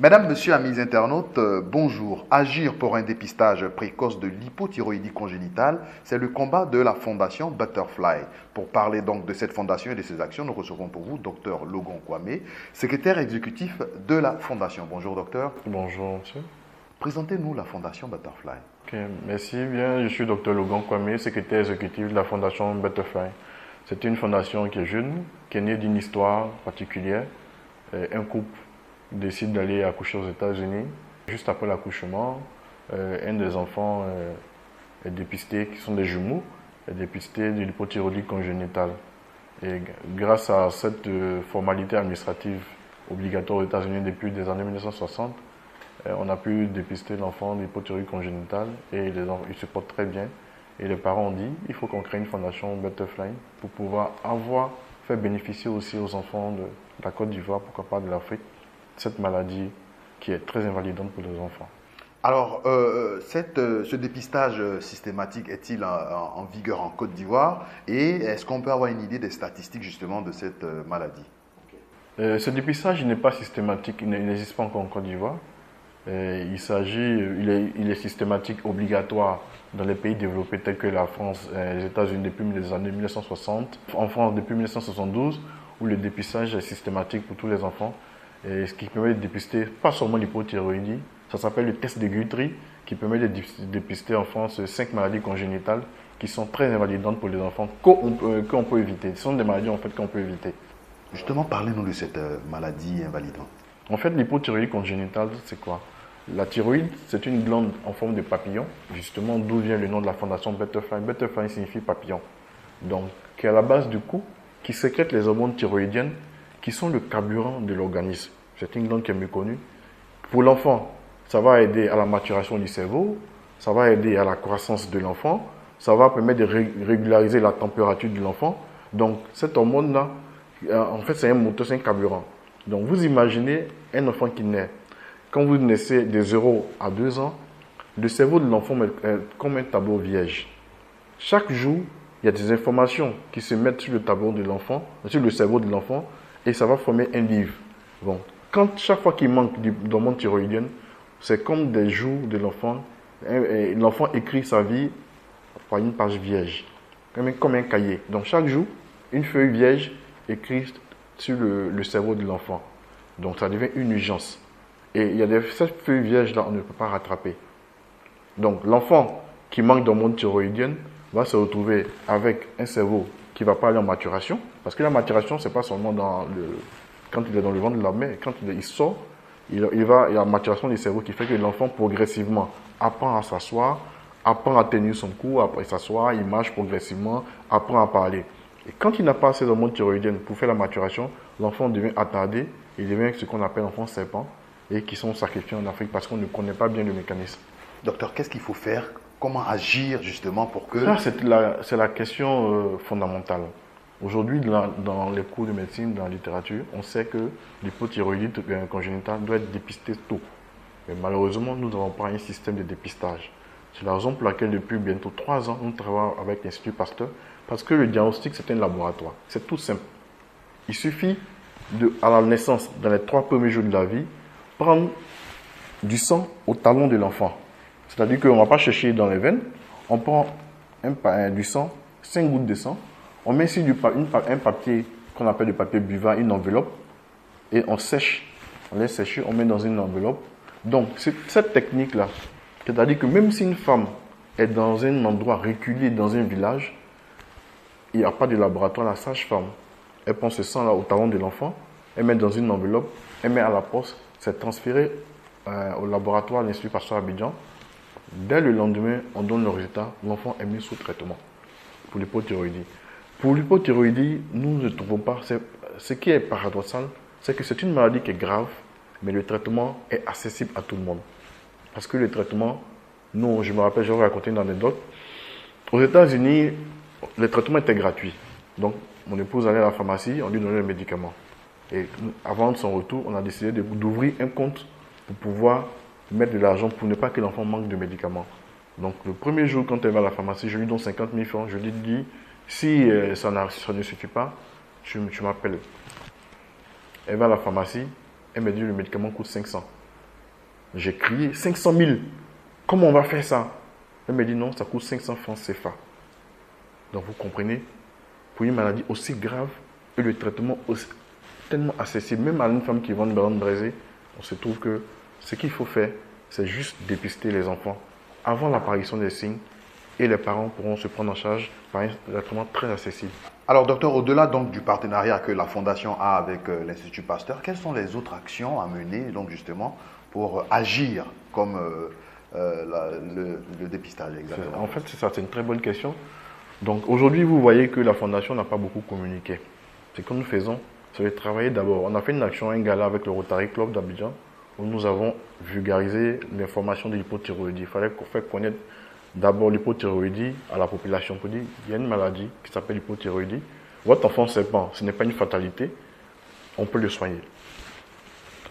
Mesdames, Messieurs, amis internautes, bonjour. Agir pour un dépistage précoce de l'hypothyroïdie congénitale, c'est le combat de la fondation Butterfly. Pour parler donc de cette fondation et de ses actions, nous recevons pour vous Dr Logan Kwame, secrétaire exécutif de la fondation. Bonjour docteur. Bonjour monsieur. Présentez-nous la fondation Butterfly. Ok, merci bien. Je suis Dr Logan Kwame, secrétaire exécutif de la fondation Butterfly. C'est une fondation qui est jeune, qui est née d'une histoire particulière. Un couple décide d'aller accoucher aux États-Unis. Juste après l'accouchement, un des enfants est dépisté, qui sont des jumeaux, est dépisté de l'hypothyroïdie congénitale. Et grâce à cette formalité administrative obligatoire aux États-Unis depuis les années 1960, on a pu dépister l'enfant de l'hypothyroïdie congénitale et il se porte très bien. Et les parents ont dit il faut qu'on crée une fondation Butterfly pour pouvoir faire bénéficier aussi aux enfants de la Côte d'Ivoire, pourquoi pas de l'Afrique, cette maladie qui est très invalidante pour les enfants. Alors, ce dépistage systématique est-il en vigueur en Côte d'Ivoire et est-ce qu'on peut avoir une idée des statistiques justement de cette maladie? Ce dépistage n'est pas systématique, il n'existe pas encore en Côte d'Ivoire. Il est systématique, obligatoire dans les pays développés tels que la France et les États-Unis depuis les années 1960. En France depuis 1972, où le dépistage est systématique pour tous les enfants. Et ce qui permet de dépister pas seulement l'hypothyroïdie, ça s'appelle le test de Guthrie, qui permet de dépister en France 5 maladies congénitales qui sont très invalidantes pour les enfants, qu'on peut éviter. Ce sont des maladies en fait qu'on peut éviter. Justement, parlez-nous de cette maladie invalidante. En fait, l'hypothyroïdie congénitale, c'est quoi? La thyroïde, c'est une glande en forme de papillon, justement d'où vient le nom de la fondation Butterfly. Butterfly signifie papillon. Donc, qui est à la base du cou, qui sécrète les hormones thyroïdiennes, qui sont le carburant de l'organisme. C'est une glande qui est méconnue. Pour l'enfant, ça va aider à la maturation du cerveau, ça va aider à la croissance de l'enfant, ça va permettre de régulariser la température de l'enfant. Donc, cette hormone-là, en fait, c'est un moteur, c'est un carburant. Donc, vous imaginez un enfant qui naît. Quand vous naissez de 0 à 2 ans, le cerveau de l'enfant est comme un tableau vierge. Chaque jour, il y a des informations qui se mettent sur le tableau de l'enfant, sur le cerveau de l'enfant, et ça va former un livre. Bon. Chaque fois qu'il manque d'hormones thyroïdiennes, c'est comme des jours de l'enfant. L'enfant écrit sa vie par une page vierge, comme un cahier. Donc, chaque jour, une feuille vierge écrite sur le cerveau de l'enfant. Donc, ça devient une urgence. Et cette feuille vierge-là, on ne peut pas rattraper. Donc, l'enfant qui manque d'hormones thyroïdiennes va se retrouver avec un cerveau qui ne va pas aller en maturation. Parce que la maturation, ce n'est pas seulement quand il est dans le ventre de la mère. Quand il sort, il y a la maturation du cerveau qui fait que l'enfant, progressivement, apprend à s'asseoir, apprend à tenir son cou, après s'asseoir, il marche progressivement, apprend à parler. Et quand il n'a pas assez d'hormones thyroïdiennes pour faire la maturation, l'enfant devient attardé, il devient ce qu'on appelle enfant serpent, et qui sont sacrifiés en Afrique parce qu'on ne connaît pas bien le mécanisme. Docteur, qu'est-ce qu'il faut faire? Comment agir justement pour que... Ça, c'est la question fondamentale. Aujourd'hui, dans les cours de médecine, dans la littérature, on sait que l'hypothyroïdie congénitale doit être dépistée tôt. Mais malheureusement, nous n'avons pas un système de dépistage. C'est la raison pour laquelle, depuis bientôt 3 ans, nous travaillons avec l'Institut Pasteur, parce que le diagnostic, c'est un laboratoire. C'est tout simple. Il suffit, à la naissance, dans les 3 premiers jours de la vie, prendre du sang au talon de l'enfant. C'est-à-dire qu'on ne va pas chercher dans les veines, on prend du sang, 5 gouttes de sang, on met sur un papier qu'on appelle le papier buvard, une enveloppe, et on sèche, on laisse sécher, on met dans une enveloppe. Donc, cette technique-là, c'est-à-dire que même si une femme est dans un endroit reculé, dans un village, il n'y a pas de laboratoire, la sage-femme, elle prend ce sang-là au talon de l'enfant, elle met dans une enveloppe, elle met à la poste, c'est transféré au laboratoire de l'Institut Pasteur Abidjan. Dès le lendemain, on donne le résultat, l'enfant est mis sous traitement pour l'hypothyroïdie. Pour l'hypothyroïdie, nous ne trouvons pas, ce qui est paradoxal, c'est que c'est une maladie qui est grave, mais le traitement est accessible à tout le monde. Parce que le traitement, nous, je me rappelle, je vais vous raconter une anecdote. Aux États-Unis, le traitement était gratuit. Donc, mon épouse allait à la pharmacie, on lui donnait les médicaments. Et avant son retour, on a décidé d'ouvrir un compte pour pouvoir mettre de l'argent pour ne pas que l'enfant manque de médicaments. Donc, le premier jour, quand elle va à la pharmacie, je lui donne 50 000 francs. Je lui dis, si ça ne suffit pas, tu m'appelles. Elle va à la pharmacie, elle me dit le médicament coûte 500. J'ai crié 500 000. Comment on va faire ça? Elle m'a dit non, ça coûte 500 francs CFA. Donc vous comprenez, pour une maladie aussi grave et le traitement aussi, tellement accessible, même à une femme qui vend une ballon braisée, on se trouve que ce qu'il faut faire, c'est juste dépister les enfants avant l'apparition des signes et les parents pourront se prendre en charge par un traitement très accessible. Alors, docteur, au-delà donc du partenariat que la Fondation a avec l'Institut Pasteur, quelles sont les autres actions à mener donc justement pour agir comme le dépistage exactement? En fait, c'est ça, c'est une très bonne question. Donc aujourd'hui, vous voyez que la Fondation n'a pas beaucoup communiqué. Ce que nous faisons, c'est de travailler d'abord. On a fait une action, un gala avec le Rotary Club d'Abidjan, où nous avons vulgarisé l'information de l'hypothyroïdie. Il fallait faire connaître d'abord l'hypothyroïdie à la population pour dire il y a une maladie qui s'appelle l'hypothyroïdie. Votre enfant ne sait pas, ce n'est pas une fatalité, on peut le soigner.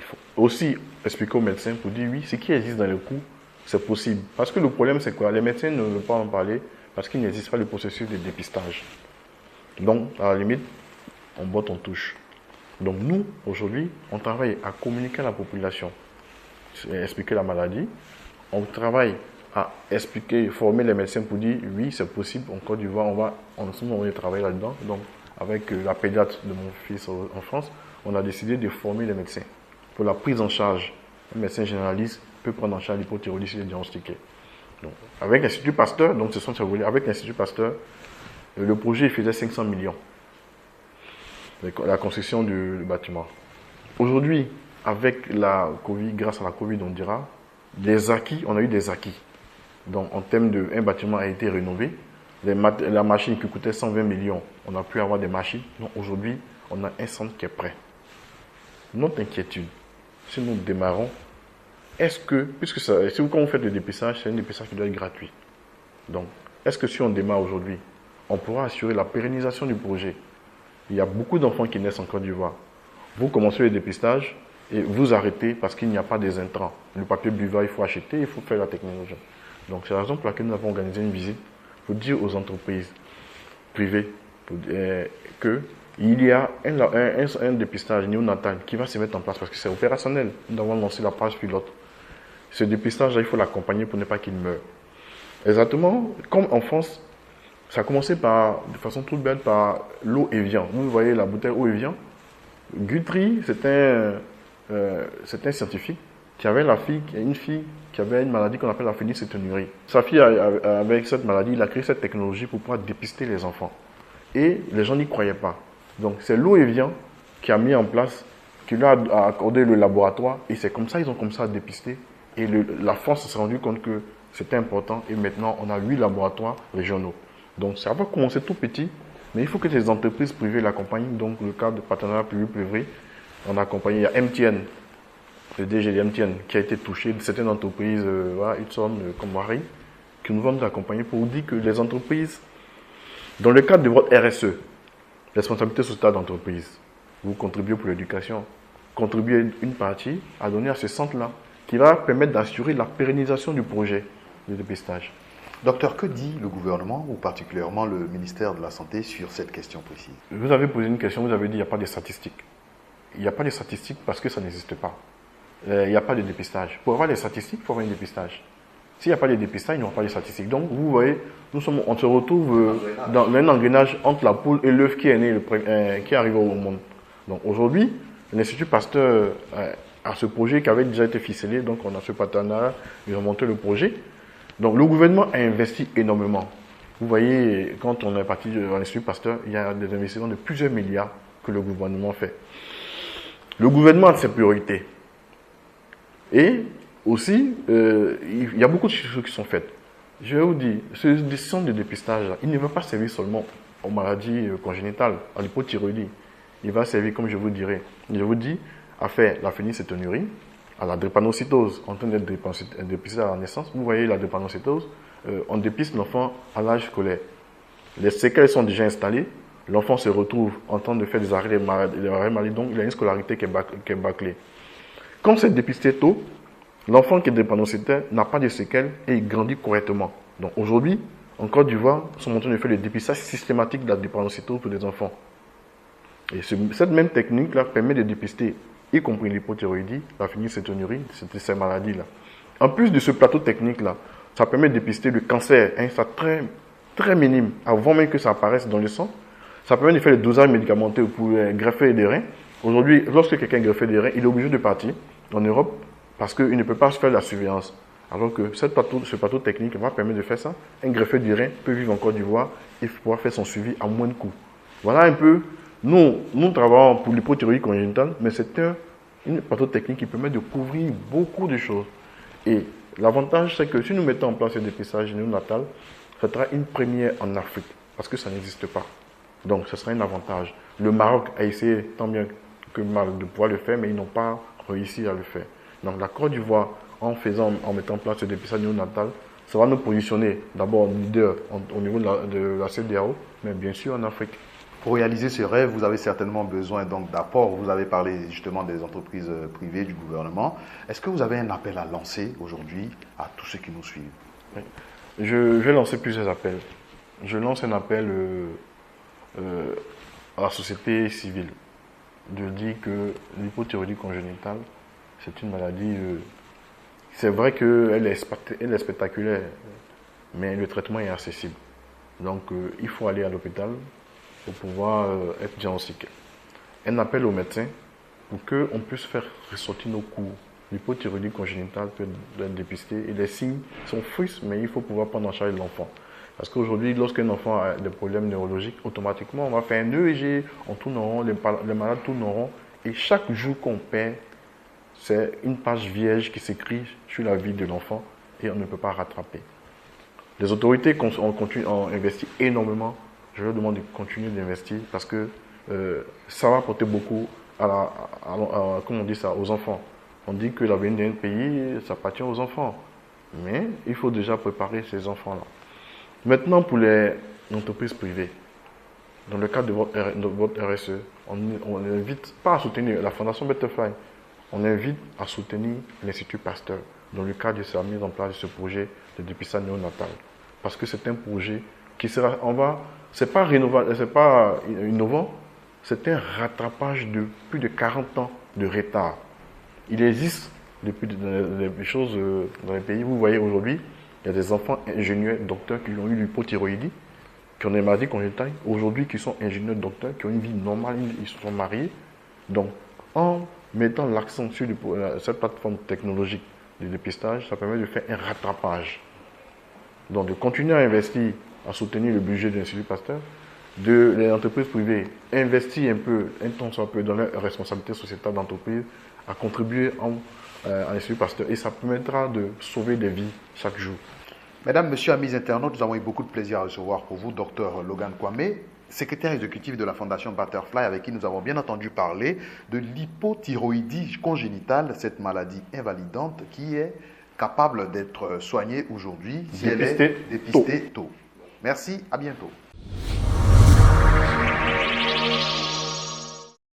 Il faut aussi expliquer aux médecins pour dire oui, ce qui existe dans le coup, c'est possible. Parce que le problème, c'est quoi? Les médecins ne veulent pas en parler parce qu'il n'existe pas le processus de dépistage. Donc, à la limite, on botte, on touche. Donc nous, aujourd'hui, on travaille à communiquer à la population, expliquer la maladie. On travaille à expliquer, former les médecins pour dire oui, c'est possible. En Côte d'Ivoire, en ce moment, on va travailler là-dedans. Donc, avec la pédiatre de mon fils en France, on a décidé de former les médecins pour la prise en charge. Un médecin généraliste peut prendre en charge l'hypothyroïdie s'il est diagnostiqué. Donc, avec l'Institut Pasteur, donc ce sont avec l'Institut Pasteur, le projet faisait 500 millions. La construction du bâtiment. Aujourd'hui, avec la Covid, grâce à la Covid, on dira, on a eu des acquis. Donc, en termes de, un bâtiment a été rénové. La machine qui coûtait 120 millions, on a pu avoir des machines. Donc, aujourd'hui, on a un centre qui est prêt. Notre inquiétude, si nous démarrons, si quand vous faites le dépistage, c'est un dépistage qui doit être gratuit. Donc, est-ce que si on démarre aujourd'hui, on pourra assurer la pérennisation du projet? Il y a beaucoup d'enfants qui naissent en Côte d'Ivoire. Vous commencez le dépistage et vous arrêtez parce qu'il n'y a pas des intrants. Le papier buvard, il faut acheter, il faut faire la technologie. Donc, c'est la raison pour laquelle nous avons organisé une visite pour dire aux entreprises privées qu'il y a un dépistage néonatal qui va se mettre en place parce que c'est opérationnel. Nous avons lancé la phase pilote. Ce dépistage, il faut l'accompagner pour ne pas qu'il meure. Exactement comme en France, ça a commencé de façon toute belle par l'eau Evian. Vous voyez la bouteille eau Evian. Guthrie, c'est un scientifique qui avait une fille qui avait une maladie qu'on appelle la phénylcétonurie. Sa fille, avec cette maladie, il a créé cette technologie pour pouvoir dépister les enfants. Et les gens n'y croyaient pas. Donc c'est l'eau Evian qui a mis en place, qui lui a accordé le laboratoire. Et c'est comme ça, ils ont commencé à dépister. Et la France s'est rendu compte que c'était important. Et maintenant, on a 8 laboratoires régionaux. Donc ça va commencer tout petit, mais il faut que les entreprises privées l'accompagnent. Donc le cadre de partenariat public-privé, on a accompagné, il y a MTN, le DG de MTN qui a été touché, certaines entreprises, Hudson, comme Marie, qui nous vont accompagner pour vous dire que les entreprises, dans le cadre de votre RSE, responsabilité sociale d'entreprise, vous contribuez pour l'éducation, contribuez une partie à donner à ce centre-là, qui va permettre d'assurer la pérennisation du projet de dépistage. Docteur, que dit le gouvernement ou particulièrement le ministère de la Santé sur cette question précise? Vous avez posé une question, vous avez dit qu'il n'y a pas de statistiques. Il n'y a pas de statistiques parce que ça n'existe pas. Il n'y a pas de dépistage. Pour avoir des statistiques, il faut avoir un dépistage. S'il n'y a pas de dépistage, il n'y aura pas de statistiques. Donc, vous voyez, on se retrouve dans un engrenage entre la poule et l'œuf qui est né, qui est arrivé au monde. Donc, aujourd'hui, l'Institut Pasteur a ce projet qui avait déjà été ficelé. Donc, on a ce partenariat, ils ont monté le projet. Donc, le gouvernement a investi énormément. Vous voyez, quand on est parti dans l'Institut Pasteur, il y a des investissements de plusieurs milliards que le gouvernement fait. Le gouvernement a ses priorités. Et aussi, il y a beaucoup de choses qui sont faites. Je vais vous dire, ce centre de dépistage, il ne va pas servir seulement aux maladies congénitales, à l'hypothyroïdie. Il va servir, comme je vous dis, à faire la phénylcétonurie, à la drépanocytose, en train d'être dépistée à la naissance. Vous voyez la drépanocytose, on dépiste l'enfant à l'âge scolaire. Les séquelles sont déjà installées, l'enfant se retrouve en train de faire des arrêts maladie, donc il a une scolarité qui est bâclée. Quand c'est dépisté tôt, l'enfant qui est drépanocytaire n'a pas de séquelles et il grandit correctement. Donc aujourd'hui, en Côte d'Ivoire, ils sont en train de faire le dépistage systématique de la drépanocytose pour les enfants. Et cette même technique-là permet de dépister y compris l'hypothyroïdie, la phénylcétonurie, c'était ces maladies-là. En plus de ce plateau technique-là, ça permet de dépister le cancer à un stade très, très minime, avant même que ça apparaisse dans le sang. Ça permet de faire le dosage médicamenteux pour greffer des reins. Aujourd'hui, lorsque quelqu'un greffe des reins, il est obligé de partir en Europe parce qu'il ne peut pas se faire la surveillance. Alors que ce plateau technique va permettre de faire ça. Un greffeur du rein peut vivre en Côte d'Ivoire et pouvoir faire son suivi à moins de coûts. Voilà un peu, nous travaillons pour l'hypothyroïdie congénitale, mais c'est un plateau technique qui permet de couvrir beaucoup de choses. Et l'avantage, c'est que si nous mettons en place un dépistage néonatal, ça sera une première en Afrique, parce que ça n'existe pas. Donc, ce sera un avantage. Le Maroc a essayé tant bien que mal de pouvoir le faire, mais ils n'ont pas réussi à le faire. Donc, la Côte d'Ivoire, en mettant en place ce dépistage néonatal, ça va nous positionner d'abord leader au niveau de la CEDEAO, mais bien sûr en Afrique. Pour réaliser ce rêve, vous avez certainement besoin donc d'apports. Vous avez parlé justement des entreprises privées, du gouvernement. Est-ce que vous avez un appel à lancer aujourd'hui à tous ceux qui nous suivent? Oui. Je vais lancer plusieurs appels. Je lance un appel à la société civile de dire que l'hypothyroïdie congénitale, c'est une maladie. C'est vrai qu'elle est spectaculaire, mais le traitement est accessible. Donc, il faut aller à l'hôpital pour pouvoir être diagnostiqué. Un appel aux médecins pour qu'on puisse faire ressortir nos cours. L'hypothyroïdie congénitale peut être dépistée et les signes sont fixes, mais il faut pouvoir prendre en charge l'enfant. Parce qu'aujourd'hui, lorsqu'un enfant a des problèmes neurologiques, automatiquement, on va faire un EEG, on tourne en rond, les malades tournent en rond, et chaque jour qu'on perd, c'est une page vierge qui s'écrit sur la vie de l'enfant et on ne peut pas rattraper. Les autorités ont investi énormément. Je leur demande de continuer d'investir parce que ça va apporter beaucoup comment on dit ça, aux enfants. On dit que l'avenir d'un pays, ça appartient aux enfants. Mais il faut déjà préparer ces enfants-là. Maintenant, pour les entreprises privées, dans le cadre de votre RSE, on n'invite pas à soutenir la Fondation Butterfly. On invite à soutenir l'Institut Pasteur dans le cadre de sa mise en place de ce projet de dépistage néonatal. Parce que c'est un projet qui sera, c'est pas innovant, c'est un rattrapage de plus de 40 ans de retard. Il existe depuis des choses dans les pays. Vous voyez aujourd'hui, il y a des enfants ingénieurs, docteurs qui ont eu l'hypothyroïdie, qui ont des maladies congénitales, aujourd'hui qui sont ingénieurs, docteurs, qui ont une vie normale, ils se sont mariés. Donc, en mettant l'accent sur cette plateforme technologique de dépistage, ça permet de faire un rattrapage. Donc, de continuer à investir, à soutenir le budget de l'Institut Pasteur, les entreprises privées investir un peu dans leur responsabilité sociétale d'entreprise, à contribuer à l'Institut Pasteur et ça permettra de sauver des vies chaque jour. Mesdames, Messieurs, amis internautes, nous avons eu beaucoup de plaisir à recevoir pour vous Dr Logan Kwame, secrétaire exécutif de la Fondation Butterfly, avec qui nous avons bien entendu parler de l'hypothyroïdie congénitale, cette maladie invalidante qui est capable d'être soignée aujourd'hui si elle est dépistée tôt. Merci, à bientôt.